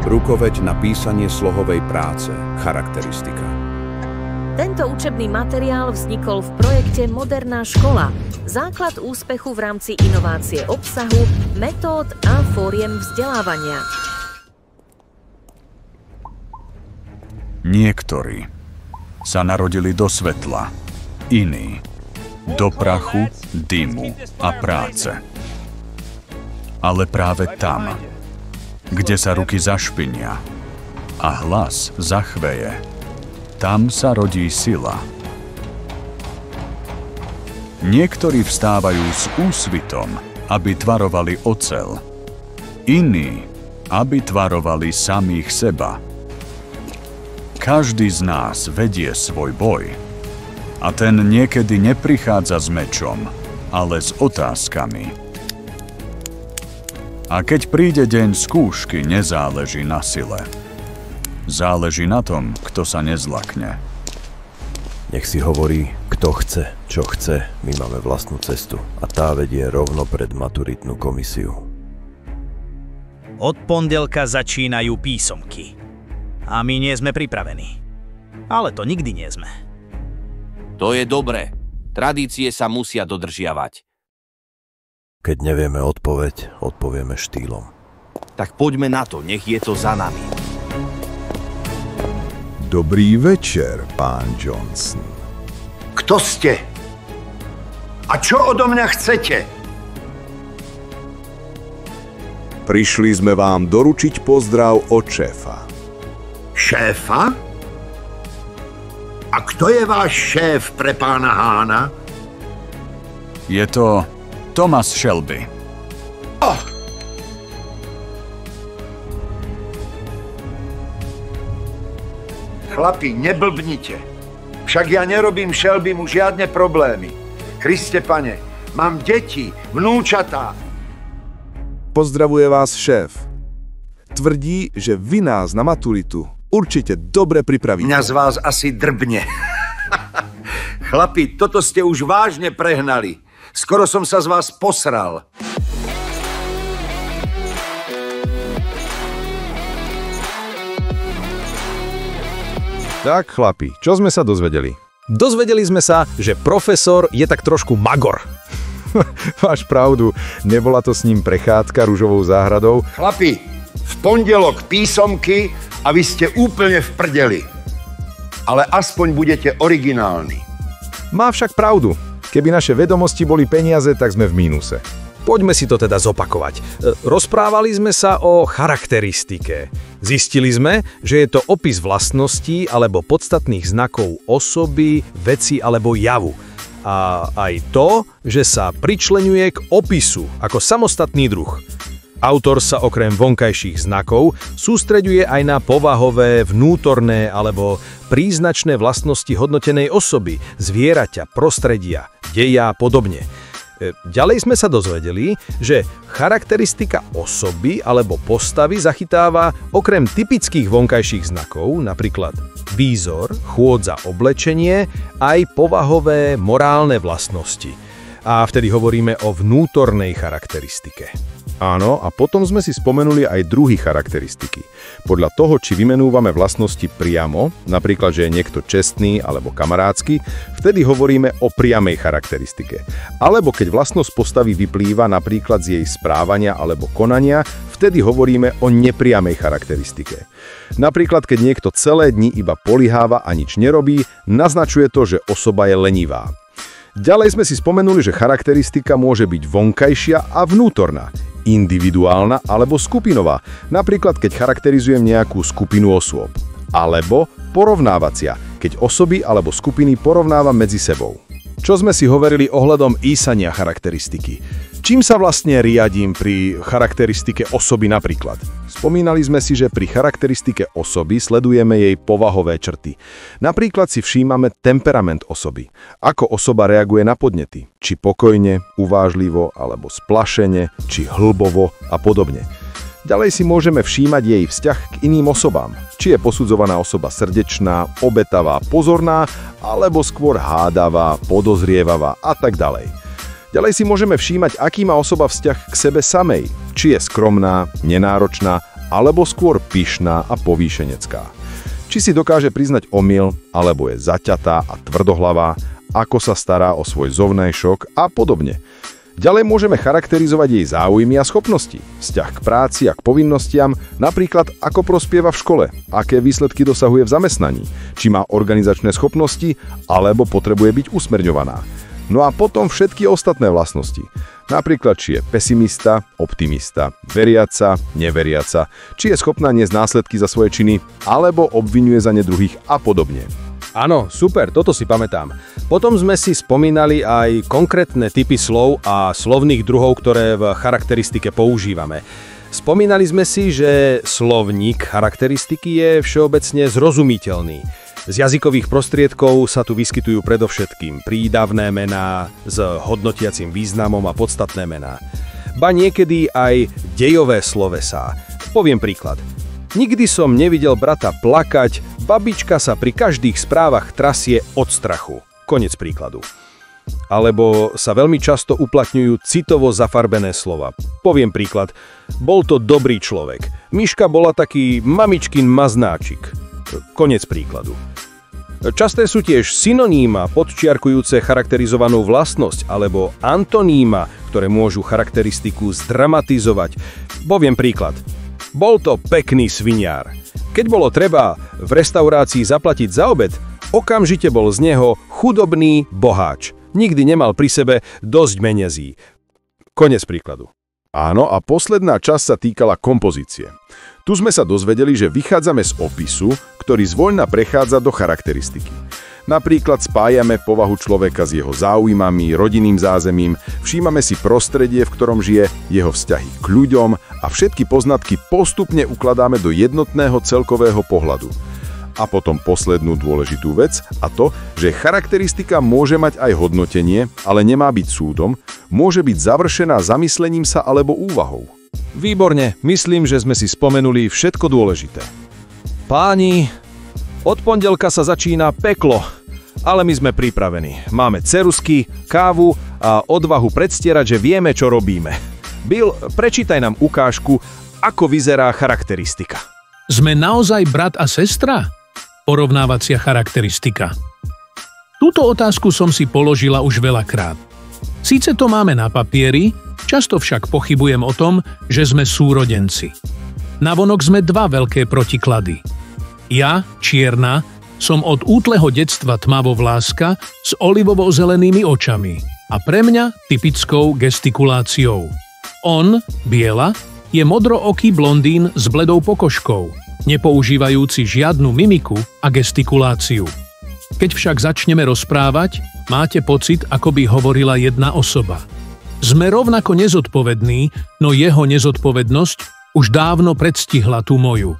Rukoveď na písanie slohovej práce. Charakteristika. Tento učebný materiál vznikol v projekte Moderná škola. Základ úspechu v rámci inovácie obsahu, metód a fóriem vzdelávania. Niektorí sa narodili do svetla, iní do prachu, dymu a práce. Ale práve tam, kde sa ruky zašpinia a hlas zachveje, tam sa rodí sila. Niektorí vstávajú s úsvitom, aby tvarovali oceľ. Iní, aby tvarovali samých seba. Každý z nás vedie svoj boj. A ten niekedy neprichádza s mečom, ale s otázkami. A keď príde deň skúšky, nezáleží na sile. Záleží na tom, kto sa nezlakne. Nech si hovorí, kto chce, čo chce. My máme vlastnú cestu a tá vedie rovno pred maturitnú komisiu. Od pondelka začínajú písomky. A my nie sme pripravení. Ale to nikdy nie sme. To je dobré. Tradície sa musia dodržiavať. Keď nevieme odpoveď, odpovieme štýlom. Tak poďme na to, nech je to za nami. Dobrý večer, pán Johnson. Kto ste? A čo odo mňa chcete? Prišli sme vám doručiť pozdrav od šéfa. Šéfa? A kto je váš šéf pre pána Hána? Je to Thomas Shelby. Oh. Chlapi, neblbnite. Však ja nerobím Shelbymu žiadne problémy. Kriste pane, mám deti, vnúčatá. Pozdravuje vás šéf. Tvrdí, že vy nás na maturitu určite dobre pripravíte. Mňa z vás asi drbne. Chlapi, toto ste už vážne prehnali. Skoro som sa z vás posral. Tak, chlapi, čo sme sa dozvedeli? Dozvedeli sme sa, že profesor je tak trošku magor. Máš pravdu, nebola to s ním prechádzka ružovou záhradou. Chlapi, v pondelok písomky a vy ste úplne v prdeli. Ale aspoň budete originálni. Má však pravdu. Keby naše vedomosti boli peniaze, tak sme v mínuse. Poďme si to teda zopakovať. Rozprávali sme sa o charakteristike. Zistili sme, že je to opis vlastností alebo podstatných znakov osoby, veci alebo javu. A aj to, že sa pričleňuje k opisu ako samostatný druh. Autor sa okrem vonkajších znakov sústreďuje aj na povahové, vnútorné alebo príznačné vlastnosti hodnotenej osoby, zvieraťa, prostredia, deja a podobne. Ďalej sme sa dozvedeli, že charakteristika osoby alebo postavy zachytáva okrem typických vonkajších znakov, napríklad výzor, chôdza, oblečenie, aj povahové, morálne vlastnosti. A vtedy hovoríme o vnútornej charakteristike. Áno, a potom sme si spomenuli aj druhy charakteristiky. Podľa toho, či vymenúvame vlastnosti priamo, napríklad, že je niekto čestný alebo kamarátsky, vtedy hovoríme o priamej charakteristike. Alebo keď vlastnosť postavy vyplýva napríklad z jej správania alebo konania, vtedy hovoríme o nepriamej charakteristike. Napríklad, keď niekto celé dni iba polyháva a nič nerobí, naznačuje to, že osoba je lenivá. Ďalej sme si spomenuli, že charakteristika môže byť vonkajšia a vnútorná, individuálna alebo skupinová, napríklad keď charakterizujem nejakú skupinu osôb. Alebo porovnávacia, keď osoby alebo skupiny porovnávam medzi sebou. Čo sme si hovorili ohľadom ísania charakteristiky? Čím sa vlastne riadím pri charakteristike osoby napríklad? Spomínali sme si, že pri charakteristike osoby sledujeme jej povahové črty. Napríklad si všímame temperament osoby. Ako osoba reaguje na podnety. Či pokojne, uvážlivo, alebo splašene, či hlbovo a podobne. Ďalej si môžeme všímať jej vzťah k iným osobám. Či je posudzovaná osoba srdečná, obetavá, pozorná, alebo skôr hádavá, podozrievavá a tak ďalej. Ďalej si môžeme všímať, aký má osoba vzťah k sebe samej. Či je skromná, nenáročná, alebo skôr pyšná a povýšenecká. Či si dokáže priznať omyl, alebo je zaťatá a tvrdohlavá, ako sa stará o svoj zovnajšok a podobne. Ďalej môžeme charakterizovať jej záujmy a schopnosti, vzťah k práci a k povinnostiam, napríklad ako prospieva v škole, aké výsledky dosahuje v zamestnaní, či má organizačné schopnosti, alebo potrebuje byť usmerňovaná. No a potom všetky ostatné vlastnosti, napríklad či je pesimista, optimista, veriaca, neveriaca, či je schopná niesť následky za svoje činy, alebo obviňuje za ne druhých a podobne. Áno, super, toto si pamätám. Potom sme si spomínali aj konkrétne typy slov a slovných druhov, ktoré v charakteristike používame. Spomínali sme si, že slovník charakteristiky je všeobecne zrozumiteľný. Z jazykových prostriedkov sa tu vyskytujú predovšetkým prídavné mená s hodnotiacim významom a podstatné mená. Ba niekedy aj dejové slovesá. Poviem príklad. Nikdy som nevidel brata plakať, babička sa pri každých správach trasie od strachu. Konec príkladu. Alebo sa veľmi často uplatňujú citovo zafarbené slova. Poviem príklad. Bol to dobrý človek. Miška bola taký mamičkin maznáčik. Konec príkladu. Časté sú tiež synoníma podčiarkujúce charakterizovanú vlastnosť alebo antoníma, ktoré môžu charakteristiku zdramatizovať. Poviem príklad. Bol to pekný sviniar. Keď bolo treba v reštaurácii zaplatiť za obed, okamžite bol z neho chudobný boháč. Nikdy nemal pri sebe dosť peňazí. Konec príkladu. Áno, a posledná časť sa týkala kompozície. Tu sme sa dozvedeli, že vychádzame z opisu, ktorý zvoľna prechádza do charakteristiky. Napríklad spájame povahu človeka s jeho záujmami, rodinným zázemím, všímame si prostredie, v ktorom žije, jeho vzťahy k ľuďom a všetky poznatky postupne ukladáme do jednotného celkového pohľadu. A potom poslednú dôležitú vec, a to, že charakteristika môže mať aj hodnotenie, ale nemá byť súdom, môže byť završená zamyslením sa alebo úvahou. Výborne, myslím, že sme si spomenuli všetko dôležité. Páni, od pondelka sa začína peklo, ale my sme pripravení. Máme ceruzky, kávu a odvahu predstierať, že vieme, čo robíme. Bill, prečítaj nám ukážku, ako vyzerá charakteristika. Sme naozaj brat a sestra? Porovnávacia charakteristika. Túto otázku som si položila už veľakrát. Síce to máme na papieri, často však pochybujem o tom, že sme súrodenci. Navonok sme dva veľké protiklady. Ja, čierna, som od útleho detstva tmavovláska s olivovo-zelenými očami a pre mňa typickou gestikuláciou. On, biela, je modrooký blondín s bledou pokožkou, nepoužívajúci žiadnu mimiku a gestikuláciu. Keď však začneme rozprávať, máte pocit, ako by hovorila jedna osoba. Sme rovnako nezodpovední, no jeho nezodpovednosť už dávno predstihla tú moju.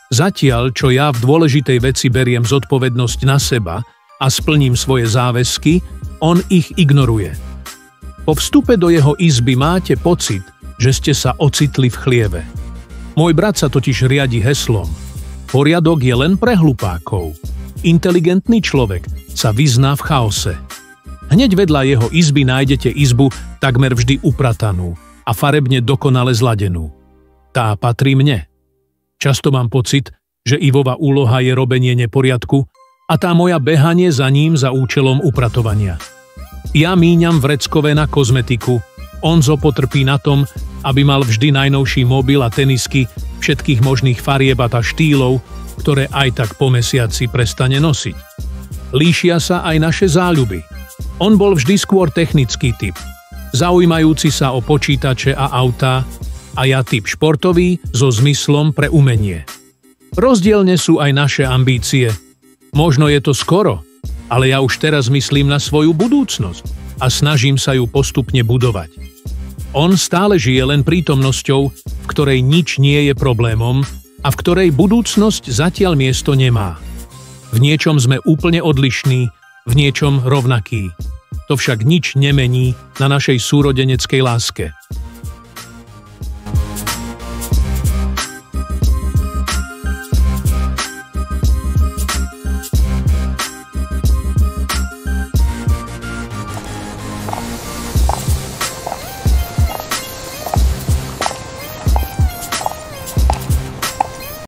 Zatiaľ, čo ja v dôležitej veci beriem zodpovednosť na seba a splním svoje záväzky, on ich ignoruje. Po vstupe do jeho izby máte pocit, že ste sa ocitli v chlieve. Môj brat sa totiž riadi heslom: poriadok je len pre hlupákov. Inteligentný človek sa vyzná v chaose. Hneď vedľa jeho izby nájdete izbu takmer vždy upratanú a farebne dokonale zladenú. Tá patrí mne. Často mám pocit, že Ivova úloha je robenie neporiadku a tá moja behanie za ním za účelom upratovania. Ja míňam vreckové na kozmetiku, Onzo potrpí na tom, aby mal vždy najnovší mobil a tenisky všetkých možných farieb a štýlov, ktoré aj tak po mesiaci prestane nosiť. Líšia sa aj naše záľuby. On bol vždy skôr technický typ, zaujímajúci sa o počítače a autá, a ja typ športový so zmyslom pre umenie. Rozdielne sú aj naše ambície. Možno je to skoro, ale ja už teraz myslím na svoju budúcnosť a snažím sa ju postupne budovať. On stále žije len prítomnosťou, v ktorej nič nie je problémom a v ktorej budúcnosť zatiaľ miesto nemá. V niečom sme úplne odlišní, v niečom rovnakí. To však nič nemení na našej súrodeneckej láske.